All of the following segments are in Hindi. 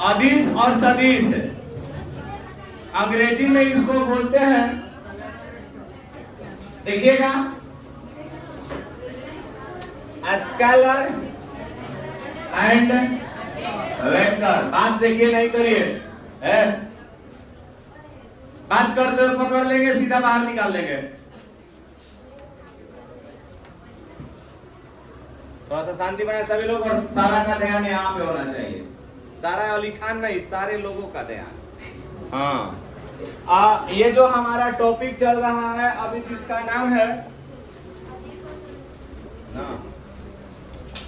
अदिश और सदिश। अंग्रेजी में इसको बोलते हैं, देखिएगा, स्केलर एंड वेक्टर। बात देखिए, नहीं करिए, बात करते हुए पकड़ लेंगे, सीधा बाहर निकाल लेंगे। थोड़ा सा शांति बनाए सभी लोग, और सारा का ध्यान यहाँ पे होना चाहिए। सारा अली खान नहीं, सारे लोगों का ध्यान। हाँ, ये जो हमारा टॉपिक चल रहा है अभी, जिसका नाम है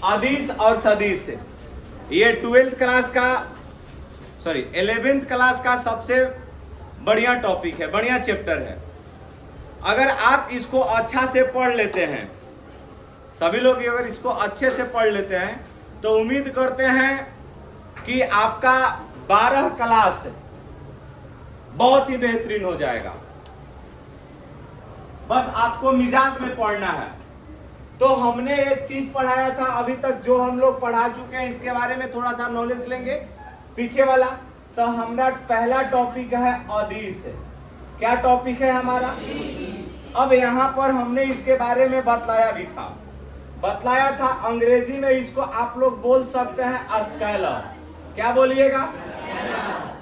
अदिश और सदिश। ये 12th क्लास का, सॉरी 11th क्लास का सबसे बढ़िया टॉपिक है, बढ़िया चैप्टर है। अगर आप इसको अच्छा से पढ़ लेते हैं, सभी लोग अगर इसको अच्छे से पढ़ लेते हैं, तो उम्मीद करते हैं कि आपका 12 क्लास बहुत ही बेहतरीन हो जाएगा। बस आपको मिजाज में पढ़ना है। तो हमने एक चीज पढ़ाया था अभी तक, जो हम लोग पढ़ा चुके हैं, इसके बारे में थोड़ा सा नॉलेज लेंगे, पीछे वाला। तो हमारा पहला टॉपिक है अदिश। क्या टॉपिक है हमारा? अब यहाँ पर हमने इसके बारे में बतलाया था अंग्रेजी में इसको आप लोग बोल सकते हैं स्केलर। क्या बोलिएगा?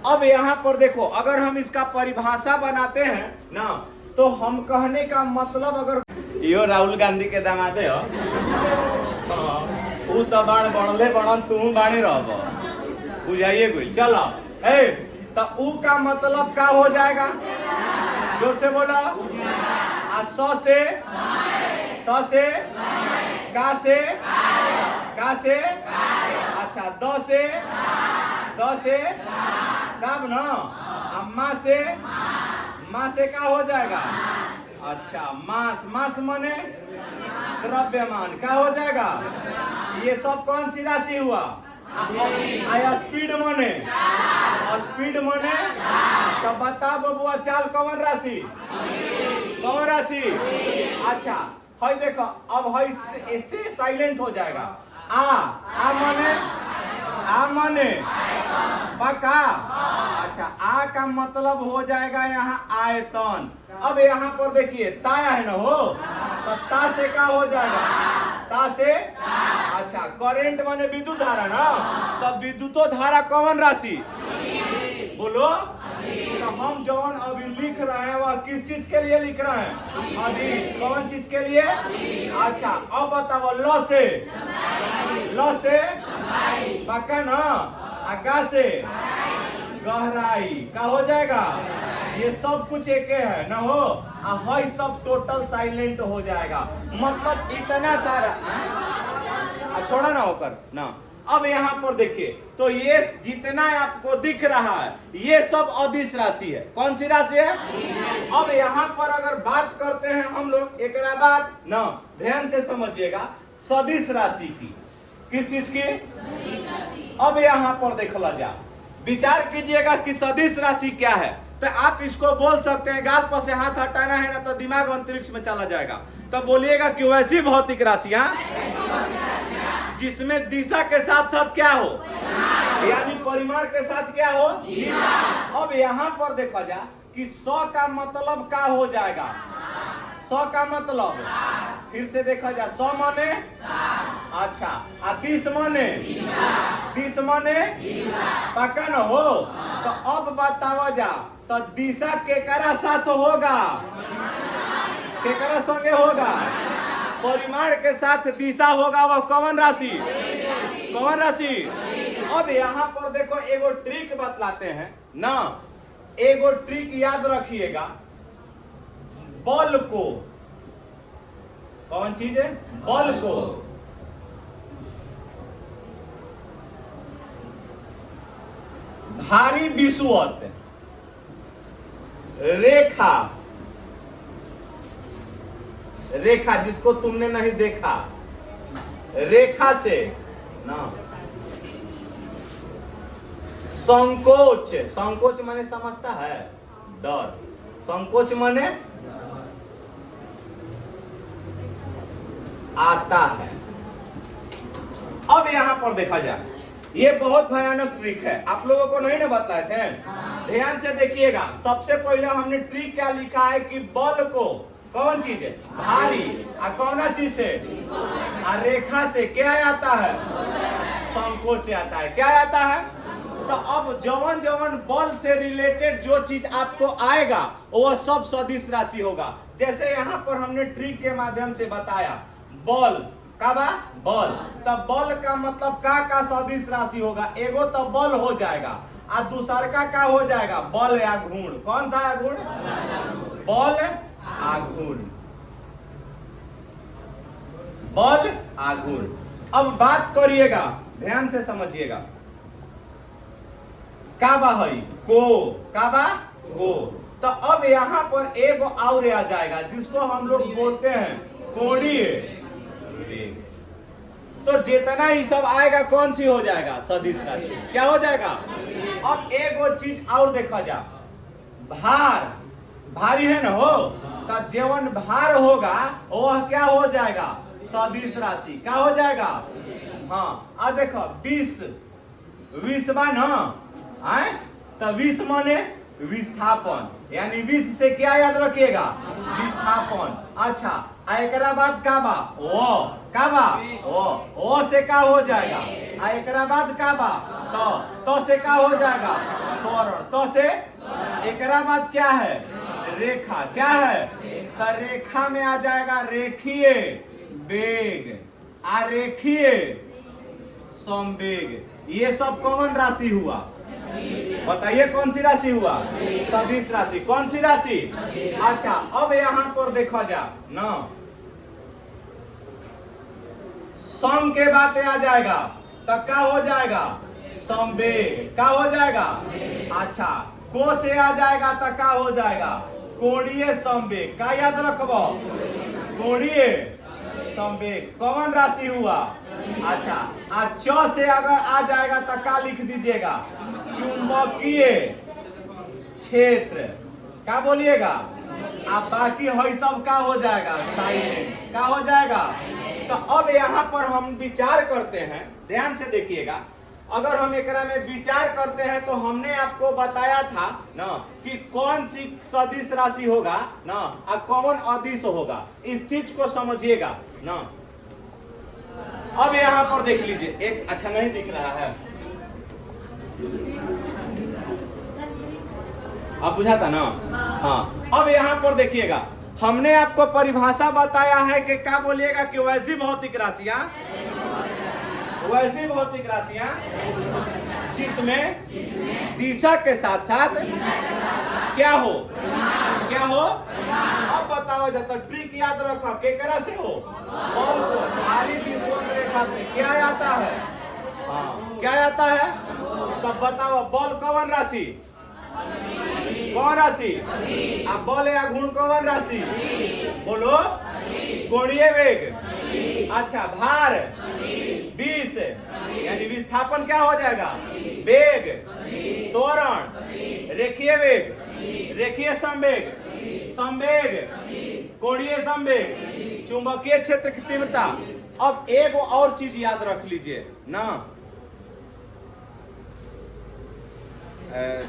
अब यहाँ पर देखो, अगर हम इसका परिभाषा बनाते हैं ना, तो हम कहने का मतलब, अगर यो राहुल गांधी के दामादे हो, ऊ तो बाण बनले बनन, तू बाणी रहब, बुझाइए कोई। चलो, तो ऊ का मतलब क्या हो जाएगा? जोर से बोलो। आ स से का से, अच्छा, द से तब न, माँ से क्या हो जाएगा? अच्छा, मास मने द्रव्यमान, क्या हो जाएगा? ये सब कौन सी राशि हुआ? स्पीड मने, तो बता बबुआ, चाल कौन राशि? अच्छा, है देखो, अब है ऐसे साइलेंट हो जाएगा। आ मने पका। अच्छा, आ का मतलब हो जाएगा यहाँ आयतन। अब यहाँ पर देखिए, ताया है ना, हो तो ता से क्या हो जाएगा? ता से, अच्छा, करंट माने विद्युत धारा ना, तब विद्युतो धारा कौन राशि? बोलो। तो हम जौन अभी लिख रहे हैं वह किस चीज के लिए लिख रहे हैं? अदिश। कौन चीज के लिए? अच्छा, अब बताओ, ल से पक्का ना, आगा से गहराई, क्या हो जाएगा? ये सब कुछ एक है ना, हो है, सब टोटल साइलेंट हो जाएगा। मतलब इतना सारा, छोड़ा ना होकर ना। अब यहाँ पर देखिए, तो ये जितना आपको दिख रहा है, ये सब अदिश राशि है। कौन सी राशि है? अब यहाँ पर अगर बात करते हैं हम लोग, एक बात ना, ध्यान से समझिएगा, सदिश राशि की। किस चीज की? अब यहाँ पर देखला जा, विचार कीजिएगा कि सदिश राशि क्या है। तो आप इसको बोल सकते हैं, गाल पर से हाथ हटाना है ना, तो दिमाग अंतरिक्ष में चला जाएगा। तो बोलिएगा कि वैसी भौतिक राशियां जिसमें दिशा के साथ साथ क्या हो, यानी परिमाण के साथ क्या हो, दिशा। अब यहाँ पर देखा जा कि 100 का मतलब क्या हो जाएगा? 100 का मतलब, फिर से देखा जा, 100 माने, अच्छा, 30 माने पक्का न हो। तो अब बतावा जा, तो दिशा केकरा साथ होगा? केकरा संगे होगा? परिमाण के साथ दिशा होगा। वह कौन राशि? अब यहाँ पर देखो, एगो ट्रिक बतलाते हैं ना, एगो ट्रिक याद रखिएगा। बल को, कौन चीज है? बल को भारी विषुवत रेखा, जिसको तुमने नहीं देखा, रेखा से ना, संकोच माने समझता है, डर। संकोच माने आता है। अब यहां पर देखा जाए, ये बहुत भयानक ट्रिक है, आप लोगों को नहीं ना बताए थे। ध्यान से देखिएगा, सबसे पहले हमने ट्रिक क्या लिखा है कि बल को कौन चीज है भारी, और कौन चीज से, और रेखा से क्या आता है, संकोच आता है। क्या आता है? तो अब जवन जवन बल से रिलेटेड जो चीज आपको आएगा वो सब सदिश राशि होगा। जैसे यहाँ पर हमने ट्रिक के माध्यम से बताया, बल का बा बल, तब बल का मतलब का सदिश राशि होगा। एगो तो बल हो जाएगा और दूसर का हो जाएगा बल या घूर्ण। कौन सा गुण? बल आघूर्ण, बल आघूर्ण। अब बात करिएगा, ध्यान से समझिएगा, काबा है को, काबा को। तो अब यहाँ पर एक और आ जाएगा जिसको हम लोग बोलते हैं कोणीय वेग। तो जितना ही सब आएगा कौन सी हो जाएगा? सदिश राशि। क्या हो जाएगा? अब एक और चीज और देखा जा, भार, भारी है ना हो, तो जीवन भार होगा वह क्या हो जाएगा? सदिश राशि। क्या हो जाएगा? हाँ, अब देखो 20 20 बा ना, आए तो 20 माने विस्थापन, यानी 20 से क्या याद रखिएगा? विस्थापन। अच्छा, एकरा बाद का बा? वो का बा? वो से का हो जाएगा? एकरा बाद का बा? तो से का हो जाएगा? त्वरण। तो से एकरा बाद क्या है? रेखा। क्या है? तो रेखा में आ जाएगा रेखीय वेग, आरेखीय संवेग। ये सब कौन राशि हुआ? बताइए कौन सी राशि हुआ? सदिश राशि। कौन सी राशि? अच्छा, अब यहाँ पर देखा जा ना, सम के बाद आ जाएगा तो क्या हो जाएगा? संवेग। क्या हो जाएगा? अच्छा, को से आ जाएगा तो क्या हो जाएगा? कोणीय संवेग। क्या याद रखबो? कोणीय संवेग। कौन राशि हुआ? अच्छा, आज च से अगर आ जाएगा तो क्या लिख दीजिएगा? चुंबकीय क्षेत्र। क्या बोलिएगा? अब बाकी है सब क्या हो जाएगा? साइलेंट। क्या हो जाएगा? तो अब यहाँ पर हम विचार करते हैं, ध्यान से देखिएगा, अगर हम एकरा में विचार करते हैं तो हमने आपको बताया था ना कि कौन सी सदिश राशि होगा ना और कौन अदिश होगा। इस चीज को समझिएगा ना। अब यहाँ पर देख लीजिए, एक अच्छा नहीं दिख रहा है, अब बुझाता ना? हाँ, अब यहाँ पर देखिएगा, हमने आपको परिभाषा बताया है कि क्या बोलिएगा कि वैसी भौतिक राशियां, वैसी भौतिक राशियां जिसमें दिशा के साथ साथ क्या हो? क्या हो? अब बताओ जाता, ट्रिक याद रखो, केकरा से हो? बल को भारी विषुवत रेखा से। क्या आता है? हाँ, क्या आता है? तब बताओ, बल कौन राशि? कौन राशि? अब बल या गुण कौन राशि? बोलो। कोणीय वेग। अच्छा, भार 20, यानी विस्थापन क्या हो जाएगा? वेग। त्वरण रेखीय वेग, रेखीय संवेग, संवेग कोणीय संवेग, चुंबकीय क्षेत्र की तीव्रता। अब एक और चीज याद रख लीजिए ना,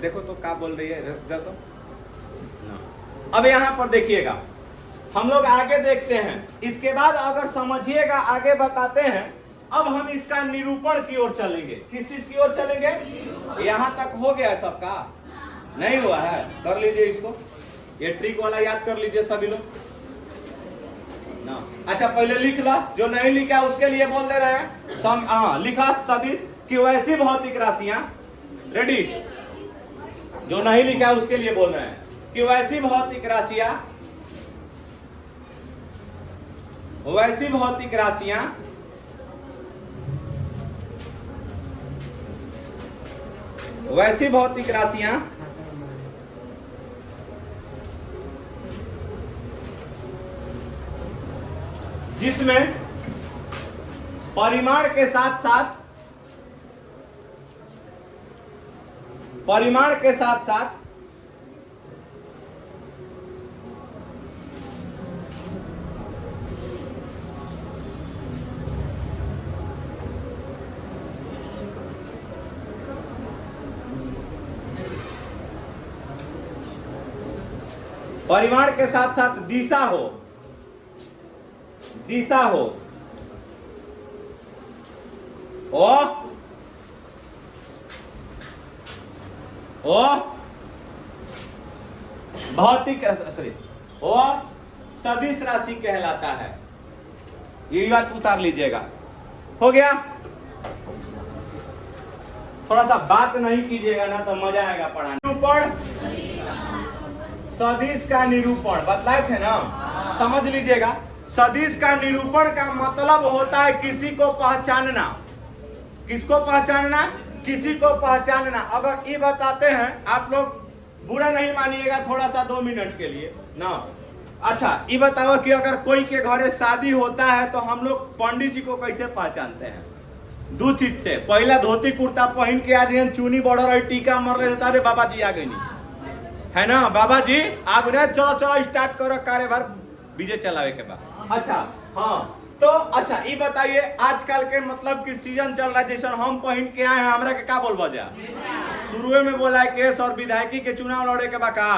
देखो तो क्या बोल रही है तो अब यहाँ पर देखिएगा, हम लोग आगे देखते हैं, इसके बाद अगर समझिएगा आगे बताते हैं। अब हम इसका निरूपण की ओर चलेंगे। किस चीज की ओर चलेंगे? यहाँ तक हो गया सबका? नहीं हुआ है? कर लीजिए इसको, ये ट्रिक वाला याद कर लीजिए सभी लोग ना। अच्छा, पहले लिख ला, जो नहीं लिखा उसके लिए बोल दे रहे हैं। हाँ, लिखा सदिश कि वैसी भौतिक राशियां, रेडी? जो नहीं लिखा उसके लिए बोल रहे हैं कि वैसी भौतिक राशियां, वैसी भौतिक राशियां वैसी भौतिक राशियां जिसमें परिमाण के साथ साथ परिमाण के साथ साथ दिशा हो, दिशा हो, ओ भौतिक सॉरी वो सदिश राशि कहलाता है। ये बात उतार लीजिएगा। हो गया। थोड़ा सा बात नहीं कीजिएगा ना तो मजा आएगा पढ़ाने। निरूपण, सदिश का निरूपण बतलाए थे ना, समझ लीजिएगा। सदिश का निरूपण का मतलब होता है किसी को पहचानना। किसको पहचानना? किसी को पहचानना। अगर ये बताते हैं आप लोग, बुरा नहीं मानिएगा, थोड़ा सा 2 मिनट के लिए ना। अच्छा ये बताओ कि अगर कोई के घरे शादी होता है तो हम लोग पंडित जी को कैसे पहचानते हैं? 2 चीज से। पहला धोती कुर्ता पहन के आज चुनी बड़ रही, टीका मर रहे थे, बाबा जी आ गई है ना, बाबा जी आ गए, चलो चलो स्टार्ट करो कार्यभार, बीजे चलावे के बाद। अच्छा हाँ तो अच्छा ये बताइए, आजकल के मतलब कि सीजन चल रहा है, जैसे हम पहन के आए हैं, हमरा के का बोल बजा शुरू में बोला है केस और विधायकी के चुनाव लड़े के बका,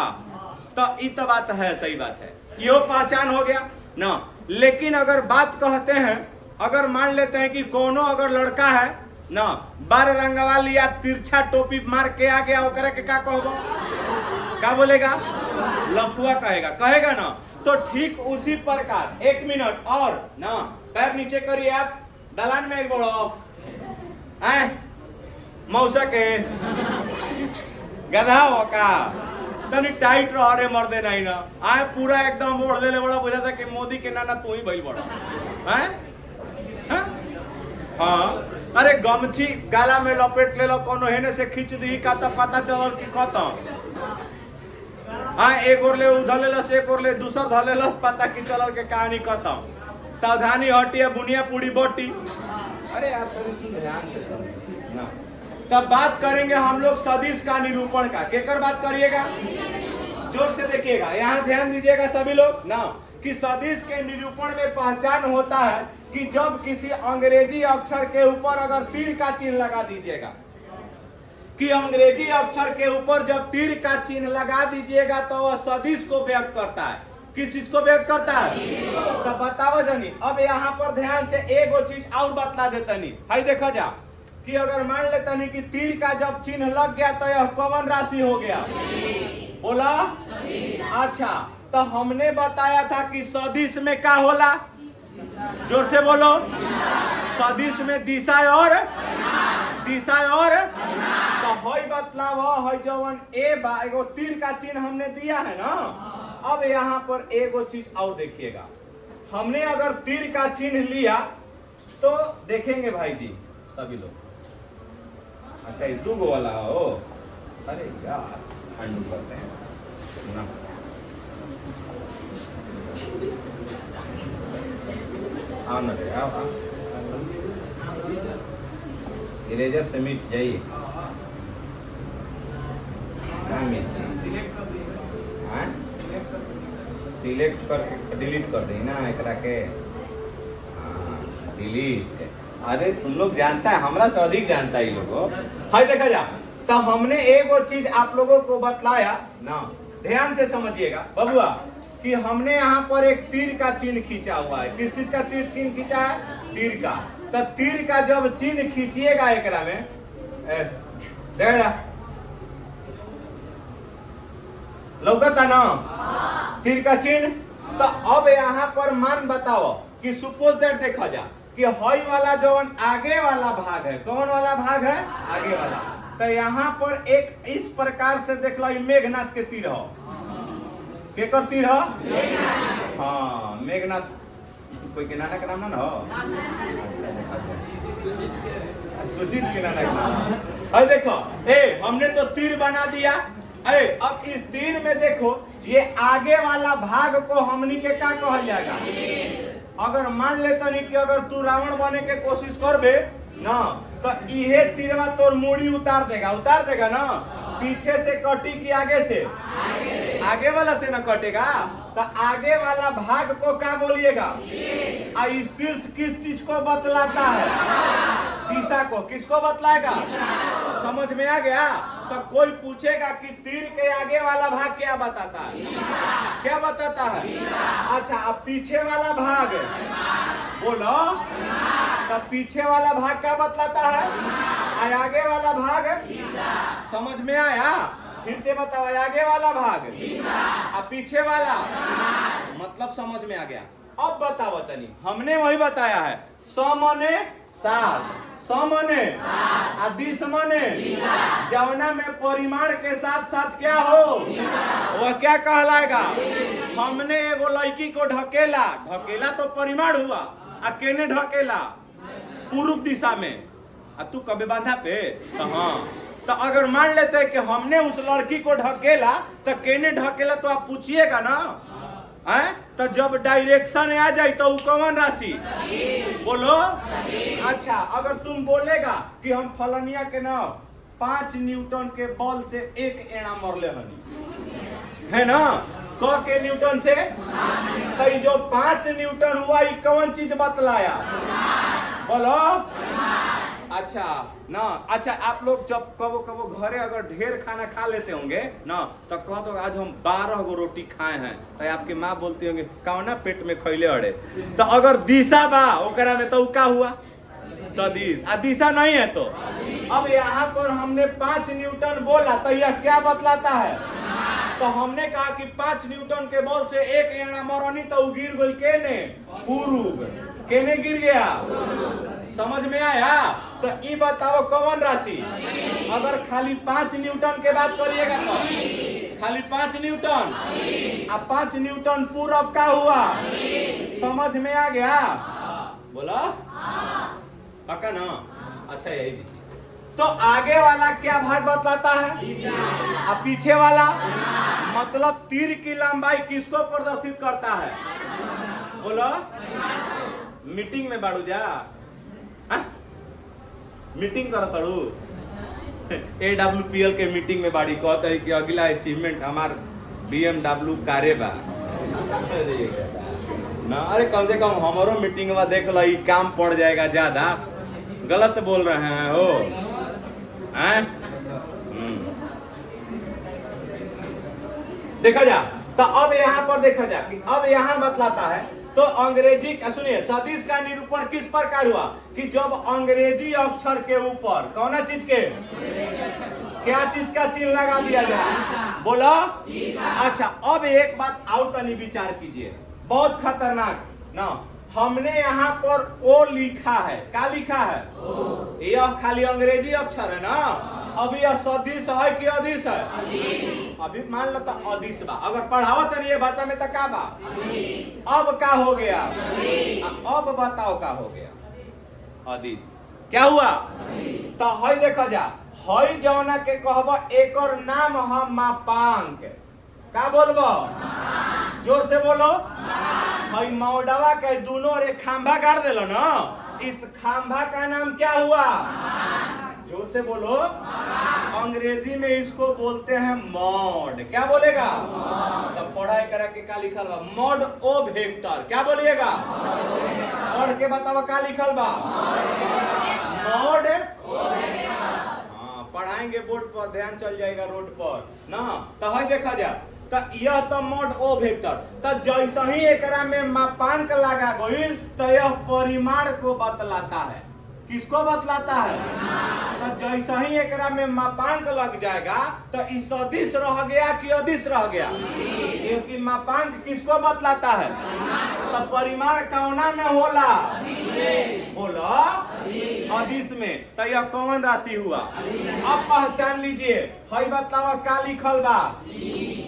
तो ये तो बात है, सही बात है, यो पहचान हो गया ना। लेकिन अगर बात कहते हैं, अगर मान लेते हैं कि कोनो अगर लड़का है ना, 12 रंगवा लिया, तिरछा टोपी मार के आ गया, ओकरा के का कहबो? क्या बोलेगा? लफुआ कहेगा, कहेगा ना। तो ठीक उसी प्रकार 1 मिनट और ना, पैर नीचे करिए आप, दलान में एक बोलो मौसा के गधा हो का तनी टाइट रह रे मर्दे नहीं ना, आए पूरा एकदम ओढ़ ले बड़ा, बुझा था कि मोदी के नाना तू ही भइल बड़ा है। हाँ अरे गमछी गाला में लपेट ले लो, कोनो हेने से खींच दी का तो पता चलल कि खत्म। हाँ एक और ले उधर ले लस, एक और ले दूसर धर ले लस, पता कि चलल के कहानी खत्म। सावधानी हटिया बुनिया पूरी बोटी। अरे यार थोड़ी ध्यान से समझ ना। तब बात करेंगे हम लोग सदिश का निरूपण का। केकर बात करिएगा? जोर से देखिएगा, यहाँ ध्यान दीजिएगा सभी लोग ना, कि सदिश के निरूपण में पहचान होता है कि जब किसी अंग्रेजी अक्षर के ऊपर अगर तीर का चिन्ह लगा दीजिएगा, कि अंग्रेजी अक्षर के ऊपर जब तीर का चिन्ह लगा दीजिएगा तो वह सदिश को व्यक्त करता है। किस चीज को व्यक्त करता है? तो बताओ जनी। अब यहाँ पर ध्यान से एगो चीज और बतला देतनी, हाई देखा जा, कि अगर मान लेता नहीं कि तीर का जब चिन्ह लग गया तो यह कौन राशि हो गया? बोला। अच्छा तो हमने बताया था कि सदिश में क्या होला? जोर से बोलो। सदिश में दिशा और तो हई बतलाव हई जवन एगो तीर का चिन्ह हमने दिया है ना। अब यहाँ पर एगो चीज और देखिएगा, हमने अगर तीर का चिन्ह लिया तो देखेंगे भाई जी सभी लोग। अच्छा ये 2 गो वाला हो, अरे यार अंडू करते हैं ना। हाँ न रे आओ, इरेजर से मिट जाइए। सिलेक्ट करके डिलीट कर दी ना एकरा के। डिलीट। अरे तुम लोग जानता है, हमरा से अधिक जानता है ये लोगों। हाय देखा जा, तो हमने एक और चीज आप लोगों को बतलाया ना, ध्यान से समझिएगा बबुआ, कि हमने यहाँ पर एक तीर का चिन्ह खींचा हुआ है। किस चीज का तीर चिन्ह खींचा है? तीर का। तो तीर का जब चिन्ह खींचिएगा एकरा में देखा जा, लौकता ना तीर का चिन्ह। तो अब यहाँ पर मान बताओ कि सुपोज दैट देखा जा कि हई वाला जो आगे वाला भाग है, कौन वाला भाग है? आगे वाला। तो यहाँ पर एक इस प्रकार से देख लो, मेघनाथ के तीर हो। केकर तीर हो? हाँ मेघनाथ। कोई के नाना का नाम ना हो? सुजीत के नाना का नाम। अरे देखो हमने तो तीर बना दिया। अब इस तीर में देखो, ये आगे वाला भाग को हमनी के क्या कहल जाएगा? अगर मान लेता नहीं कि अगर तू रावण बने के कोशिश करबे ना, तो इहे तीरवा तोर मूड़ी उतार देगा ना। पीछे से कटी कि आगे से? आगे वाला से ना कटेगा। तो आगे वाला भाग को क्या बोलिएगा? शीर्ष किस चीज को बतलाता है? दिशा को। किसको बतलाएगा? समझ समझ में आ गया? तो कोई पूछेगा कि तीर के आगे वाला भाग क्या बताता है? क्या बताता है? अच्छा, अब पीछे वाला भाग बोलो, तो पीछे वाला भाग क्या बतलाता है? आगे वाला भाग समझ में आया? फिर से बताओ, आगे वाला भाग अब पीछे वाला, मतलब समझ में आ गया। अब बताओ तनी, हमने वही बताया है, समने साथ, समने दिसमने, जवना में परिमाण के साथ साथ क्या हो वह क्या कहलाएगा? हमने एगो लड़की को ढकेला, ढकेला तो परिमाण हुआ, केने ढकेला? पूर्व दिशा में। तू कभी बांधा पे? तो हाँ, तो अगर मान लेते हैं कि हमने उस लड़की को ढकेला तो केने ढकेला, तो आप पूछिएगा ना है? तो जब डायरेक्शन आ जाए तो कौन राशि बोलो? अच्छा, अगर तुम बोलेगा कि हम फलनिया के ना 5 न्यूटन के बल से 1 एड़ा मरले हनी, है ना? क के न्यूटन से, तो जो 5 न्यूटन हुआ ये कौन चीज बतलाया बोलो? अच्छा ना, अच्छा आप लोग जब कबो कबो घरे अगर ढेर खाना खा लेते होंगे ना, तो कह दो आज हम 12 गो रोटी खाए हैं, तो आपकी माँ बोलती होंगे कौना पेट में खैले अड़े? तो अगर दिशा बा ओकरा में तो का हुआ सदिश, दिशा नहीं है तो अब यहाँ पर हमने 5 न्यूटन बोला, तो यह क्या बतलाता है? तो हमने कहा कि 5 न्यूटन के बल से 1 एड़ा मरनी, तो गिर गई केने? पूर्व। केने गिर गया? समझ में आया? तो ये बताओ कौन राशि? अगर खाली 5 न्यूटन के बात करिएगा तो खाली 5 न्यूटन, अब 5 न्यूटन पूरब का हुआ, समझ में आ गया? बोला पक्का ना? अच्छा यही दीजिए। तो आगे वाला क्या भाग बतलाता है? अब पीछे वाला, मतलब तीर की लंबाई किसको प्रदर्शित करता है? बोलो, मीटिंग में बाड़ू जा, मीटिंग कर तड़ू AWPL के मीटिंग में बाड़ी कहते हैं कि अगला अचीवमेंट हमार BMW कारे बा ना। अरे कम से कम हमारो मीटिंग में देख लो, काम पड़ जाएगा ज्यादा। गलत बोल रहे हैं हो हैं? देखा जा, तो अब यहाँ पर देखा जा कि अब यहाँ बतलाता है, तो अंग्रेजी सुनिए, सदिश का निरूपण किस प्रकार हुआ कि जब अंग्रेजी अक्षर के ऊपर कौन चीज के क्या चीज का चिन्ह लगा दिया जाए? बोलो। अच्छा, अब एक बात आओ तनी विचार कीजिए, बहुत खतरनाक ना। हमने यहाँ पर ओ लिखा है, क्या लिखा है? यह खाली अंग्रेजी अक्षर है ना। अब यह सदिश है कि अदिश है? अभी मान लो तो अदिश बा, अगर पढ़ावत है ये भाषा में तो का बा? अब का हो गया? अब बताओ का हो गया? अदिश क्या हुआ? तो हई देखा जा, हई जौना के कहबो एकर नाम हम मापांक, का बोलबो? जोर से बोलो। हई मौडवा के दोनों रे खांभा गाड़ देलो ना, इस खांभा का नाम क्या हुआ? जोर से बोलो। अंग्रेजी में इसको बोलते हैं मॉड। क्या बोलेगा? तब पढ़ाई करा के क्या लिखल बा? मॉड ओ वेक्टर। क्या बोलिएगा? पढ़ के बताओ क्या लिखल बा? मॉड। हाँ, पढ़ाएंगे बोर्ड पर, ध्यान चल जाएगा रोड पर ना। तो है देखा जा, तो यह तो मॉड ओ वेक्टर, तो जैसा ही एकरा में मापांक लगा गईल तो यह परिमाण को बतलाता है। किसको बतलाता है? तो जैसा ही एकरा में मापांक लग जाएगा तो इस सदिश रह गया कि अदिश रह गया? क्योंकि मापांक किसको बतलाता है? तो परिमाण कौना में होला? बोलो, अदिश में। तो यह कौन राशि हुआ? अब पहचान लीजिए, हई बताओ का लिखल बा?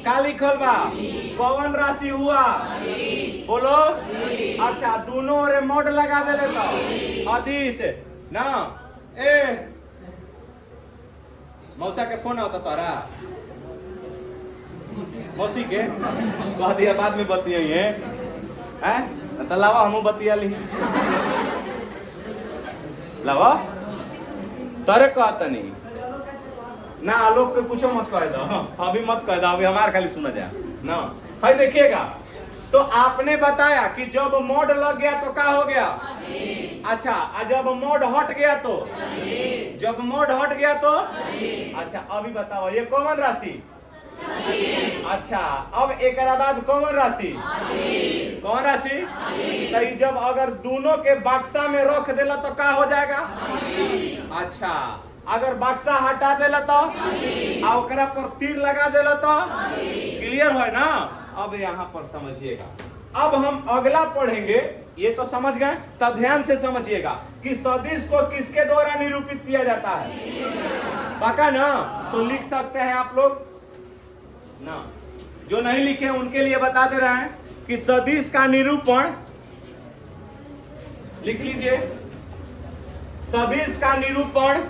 का लिखल बा? कौन राशि हुआ? बोलो। अच्छा, दोनों रे मोड लगा देले तो अदिश ना। ए मौसा के फोन आता तारा, मौसी के कह दिया बाद में बतियाई है तो लावा हमू बतिया ली। लावा तारे कहता नहीं ना, आलोक के कुछ मत कह दो, अभी मत कह दो, अभी हमारे खाली सुना जा ना। भाई देखिएगा, तो आपने बताया कि जब मोड लग गया तो क्या हो गया? अच्छा, जब मोड हट गया तो? जब मोड हट गया तो? अच्छा, अभी बताओ ये कॉमन राशि? अच्छा, अब एक बाद कॉमन राशि? कौन राशि? तो जब अगर दोनों के बक्सा में रख देला तो क्या हो जाएगा? अच्छा, अगर बक्सा हटा देला तो ओकरा पर तीर लगा देला तो? क्लियर है ना? अब यहाँ पर समझिएगा, अब हम अगला पढ़ेंगे। ये तो समझ गए, तो ध्यान से समझिएगा कि सदिश को किसके द्वारा निरूपित किया जाता है? पक्का ना? तो लिख सकते हैं आप लोग ना, जो नहीं लिखे उनके लिए बता दे रहे हैं कि सदिश का निरूपण, लिख लीजिए, सदिश का निरूपण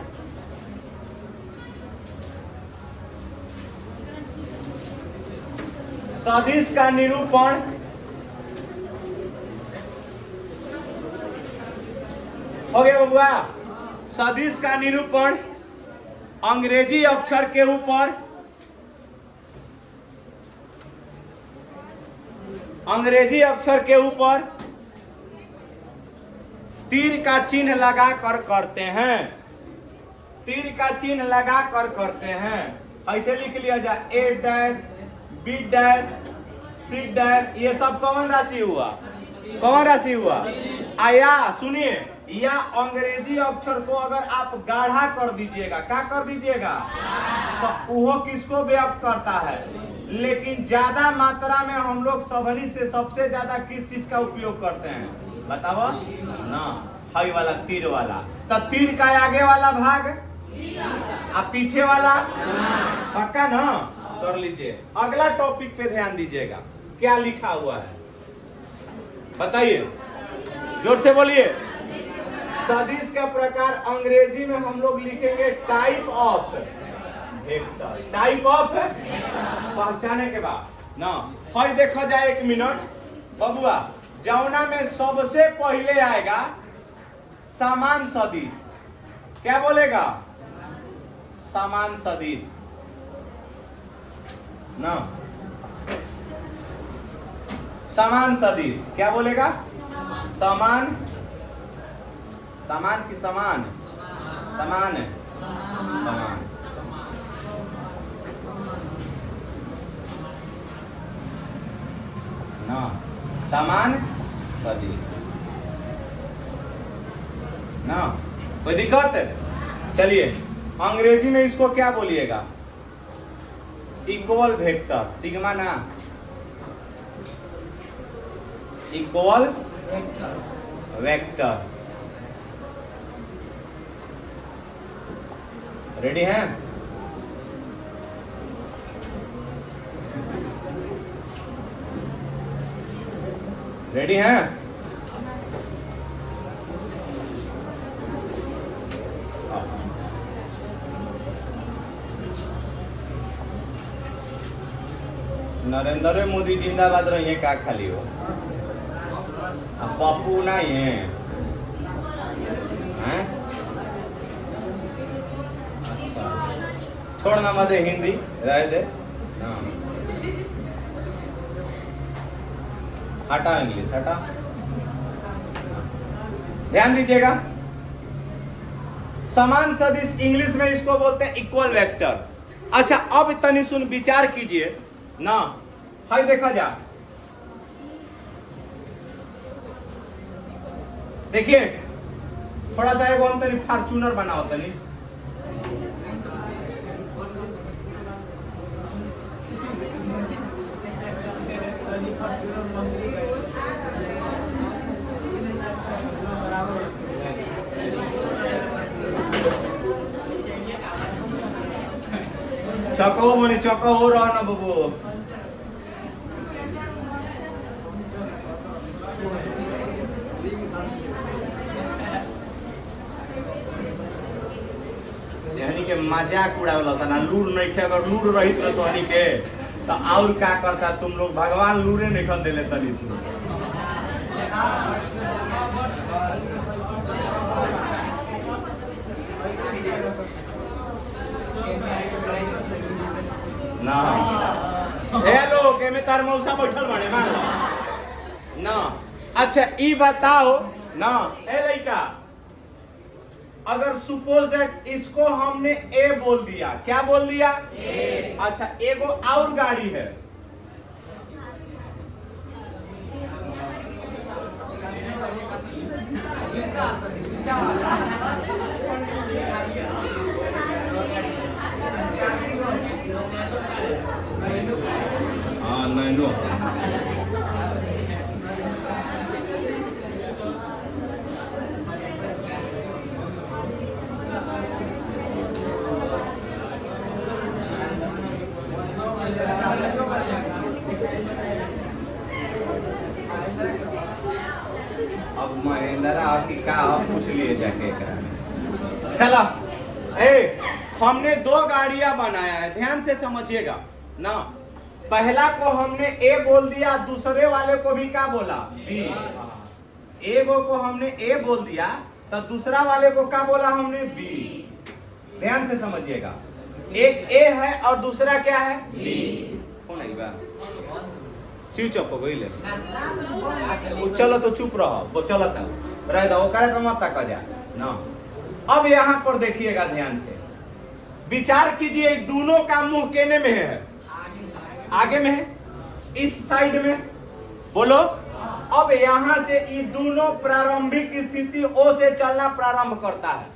सदिश का निरूपण हो गया बबुआ। सदिश का निरूपण अंग्रेजी अक्षर के ऊपर, अंग्रेजी अक्षर के ऊपर तीर का चिन्ह लगा कर करते हैं। तीर का चिन्ह लगा कर करते हैं। ऐसे लिख लिया जाए, A dash, B dash, C dash, ये सब कौन राशि हुआ? कौन राशि हुआ? आया सुनिए, या अंग्रेजी अक्षर को अगर आप गाढ़ा कर दीजिएगा, क्या कर दीजिएगा, तो वो किसको व्यक्त करता है? लेकिन ज्यादा मात्रा में हम लोग सबनी से सबसे ज्यादा किस चीज का उपयोग करते हैं? बताओ ना, हाई वाला, तीर वाला। तो तीर का आगे वाला भाग अब पीछे वाला, पक्का ना? कर लीजिए। अगला टॉपिक पे ध्यान दीजिएगा, क्या लिखा हुआ है बताइए, जोर से बोलिए। सदिश का प्रकार अंग्रेजी में हम लोग लिखेंगे type of vector. Type of पहचाने के बाद ना, हई देखा जाए, एक मिनट बबुआ, जौना में सबसे पहले आएगा समान सदिश, क्या बोलेगा? समान सदिश ना, समान सदिश क्या बोलेगा? समान, समान की समान, समान है, समान ना, समान सदिश ना, कोई दिक्कत है? चलिए, अंग्रेजी में इसको क्या बोलिएगा? इक्वल वेक्टर, सिग्मा ना, इक्वल वेक्टर। रेडी हैं? रेडी हैं? नरेंद्र मोदी जिंदाबाद रहिए, का खाली हो, पप्पू नहीं है, हैं? अच्छा, छोड़ना मत, हिंदी रह दे, हटा इंग्लिश, हटा। ध्यान दीजिएगा, समान सदिश इंग्लिश में इसको बोलते हैं इक्वल वेक्टर। अच्छा, अब तनी सुन, विचार कीजिए ना, हाई देखा जा, देखिए थोड़ा सा एगो हम तनी फॉर्च्यूनर बनाओ तनी, चको मने चको हो रहा ना बबू। यानी के मजाक उड़ावला सा ना, लूर नहीं खे, अगर लूर रही तो हनी के तो और क्या करता तुम लोग? भगवान लूरे नहीं खन देले तनी सुन ना। ए लोग, एमे तार मौसा बैठल बाड़े मान। ना। अच्छा ई बताओ ना, ए लड़का, अगर सपोज दैट इसको हमने ए बोल दिया, क्या बोल दिया? ए। अच्छा एगो और गाड़ी है, हाँ नैनो, अब महेंद्रा की का पूछ लिए जाके चला। ए हमने दो गाड़ियां बनाया है, ध्यान से समझिएगा ना। पहला को हमने ए बोल दिया, दूसरे वाले को भी क्या बोला? बी। एगो को हमने ए बोल दिया तो दूसरा वाले को क्या बोला हमने? बी। ध्यान से समझिएगा, एक ए है और दूसरा क्या है? बी। कौन है बा? स्विच ऑफ हो गई ले, चलो तो चुप रहो, वो चलो तो रह दो, करे पे मत तक जा ना। अब यहाँ पर देखिएगा ध्यान से, विचार कीजिए, दोनों का मुंह केने में है? आगे में है, इस साइड में, बोलो। अब यहां से ये दोनों प्रारंभिक स्थिति ओ से चलना प्रारंभ करता है।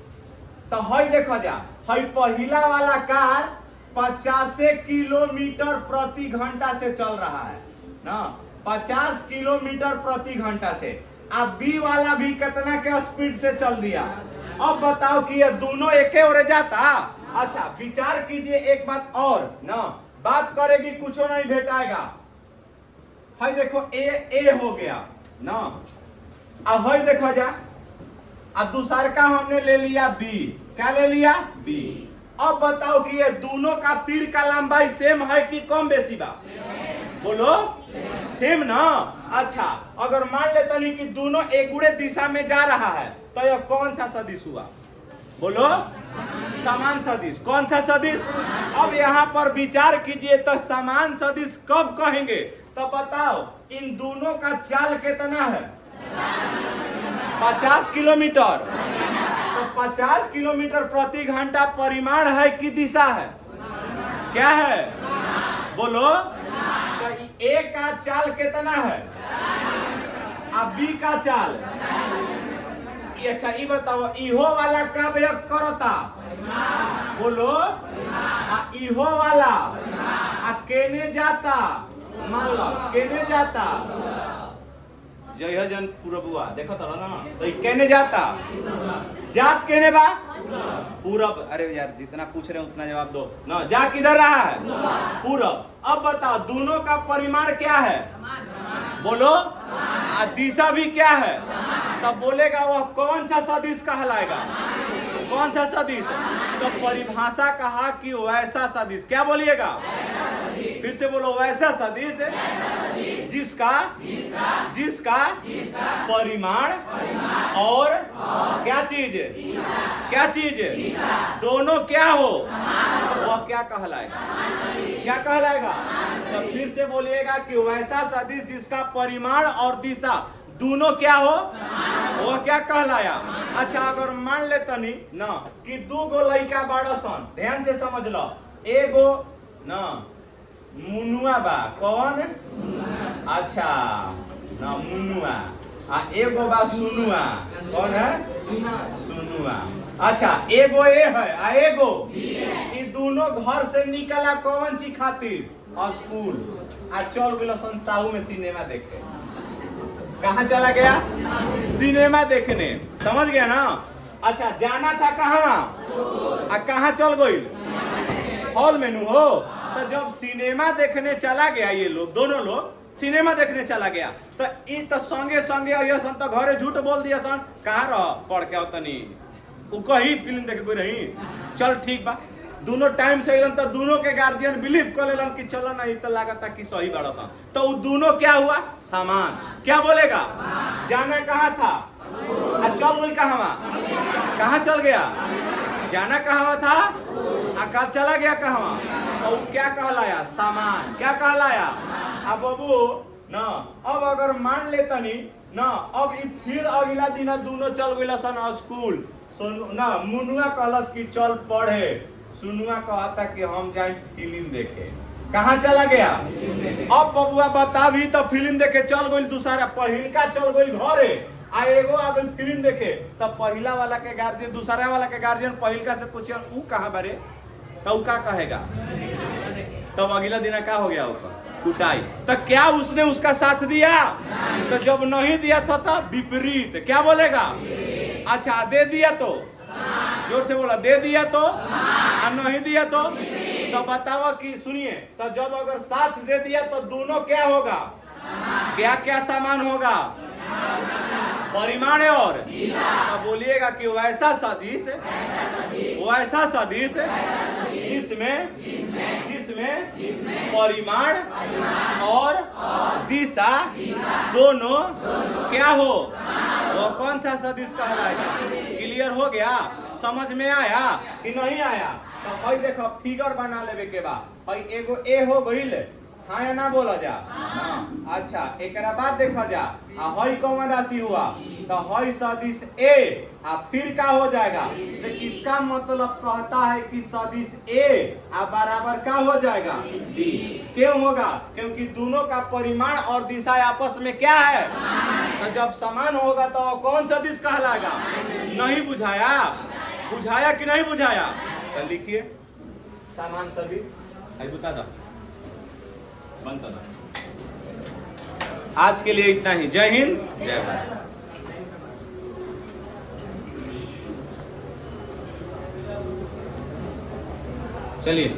तो हई देखो जा, हई पहला वाला कार 50 किलोमीटर प्रति घंटा से चल रहा है ना, 50 किलोमीटर प्रति घंटा से। अब बी वाला भी कितना के स्पीड से चल दिया? अब बताओ कि ये दोनों एके ओर जाता? अच्छा विचार कीजिए एक बात और ना, बात करेगी कुछ नहीं भेटाएगा। हई देखो ए हो गया ना, अब हई देखो जा, अब दूसरा का हमने ले लिया बी, क्या ले लिया? बी। अब बताओ कि ये दोनों का तीर का लंबाई सेम है कि कम बेसी बा? बोलो सेम ना। अच्छा अगर मान लेते नहीं कि दोनों एक गुड़े दिशा में जा रहा है तो यह कौन सा सदिश हुआ? बोलो समान सदिश। कौन सा सदिश? अब यहाँ पर विचार कीजिए, तो समान सदिश कब कहेंगे? तो बताओ इन दोनों का चाल कितना है? 50 किलोमीटर। तो 50 किलोमीटर प्रति घंटा परिमाण है कि दिशा है? क्या है? बोलो। तो ए का चाल कितना है? अब बी का चाल। अच्छा ये बताओ, इहो वाला कब व्यक्त करता? बोलो। इहो वाला केने जाता? मान लो केने जाता? जय जन पूरबुआ देखो तो ना, तो केने जाता? जात केने बा? पूरब। अरे यार जितना पूछ रहे हैं उतना जवाब दो ना। जा किधर रहा है? पूरब। अब बताओ दोनों का परिमाण क्या है? बोलो। दिशा भी क्या है? तब बोलेगा वह कौन सा सदिश कहलाएगा? कौन सा सदिश? तो परिभाषा कहा कि वैसा सदिश। क्या बोलिएगा? फिर से बोलो, वैसा सदिश जिसका परिमाण और क्या चीज दोनों क्या हो, वह क्या कहलाएगा? क्या कहलाएगा? तो फिर से बोलिएगा कि वैसा सदिश जिसका परिमाण और दिशा दोनों क्या हो, वो क्या कहलाया? अच्छा अगर मान लेते नहीं ना कि दो गो लड़का बड़ा सन, ध्यान से समझ लो, एगो ना मुनुआ बा। कौन? अच्छा ना मुनुआ, एगो बा सुनुआ। कौन है? सुनुआ। अच्छा एगो ए है आ एगो ये दोनों घर से निकला कौन चीज खातिर? स्कूल। आ चल गया सन साहू में सिनेमा देखे। कहाँ चला गया? सिनेमा देखने। समझ गया ना? अच्छा जाना था कहाँ? कहाँ चल गई? हॉल में हो। तो जब सिनेमा देखने चला गया, ये लोग दोनों लोग सिनेमा देखने चला गया, तो ये तो संगे संगे सन तो घरे झूठ बोल दिया सन, कहाँ रह पढ़ के तनी उ कही फिल्म देखे कोई रही। चल ठीक बा, दोनों टाइम से अलन तो दोनों के गार्जियन बिलीव कर लेलन कि चलो ना, ये तो लागता कि सही बड़ा सा। तो वो दोनों क्या हुआ? समान। क्या बोलेगा? जाना कहाँ था? चल बोल कहाँ चल गया? जाना कहाँ था? कल चला गया कहाँ? और क्या कहलाया? समान। क्या कहलाया? अब बाबू ना। अब अगर मान लेतनी ना, अब फिर अगला दिन दोनों चल गइल सन स्कूल, ना मुनुआ कहलस कि चल पढ़े, सुनुआ कहता कि हम जाए फिल्म देखे। कहाँ चला गया? अब बबुआ बता भी तो फिल्म देखे चल गइल, दूसरा पहिलका चल गइल घरे, आ एगो आदमी फिल्म देखे, तब पहिला वाला के गार्जियन दूसरा वाला के गार्जियन पहिलका से पूछिए ऊ कहाँ बारे, तो ऊ का कहेगा? तब अगला दिन क्या हो गया ऊपर कुटाई। तो क्या उसने उसका साथ दिया? तो जब नहीं दिया था तब विपरीत क्या बोलेगा? अच्छा दे दिया तो जोर से बोला, दे दिया तो और नहीं दिया तो बताओ कि सुनिए, तो जब अगर साथ दे दिया तो दोनों क्या होगा? क्या क्या समान होगा? परिमाण और तो बोलिएगा कि वैसा सदिश जिसमें परिमाण और दिशा दोनों क्या हो, वो कौन सा सदिश कहलाएगा? क्लियर हो गया? समझ में आया कि नहीं आया? तो भाई देखो फिगर बना लेवे के बाद भाई एगो ए हो गइल, हाँ या ना बोला जा? अच्छा एक बाद देखा जा, हई कौन राशि हुआ? तो हई सदिश ए, फिर क्या हो जाएगा? तो इसका मतलब कहता है कि सदिश ए बराबर क्या हो जाएगा? डी। क्यों होगा? क्योंकि दोनों का परिमाण और दिशा आपस में क्या है? तो जब समान होगा तो कौन सदिश कहलाएगा? नहीं बुझाया? बुझाया कि नहीं बुझाया? तो लिखिए समान सदिश, बता दो बनता था। आज के लिए इतना ही। जय हिंद, जय भारत। चलिए।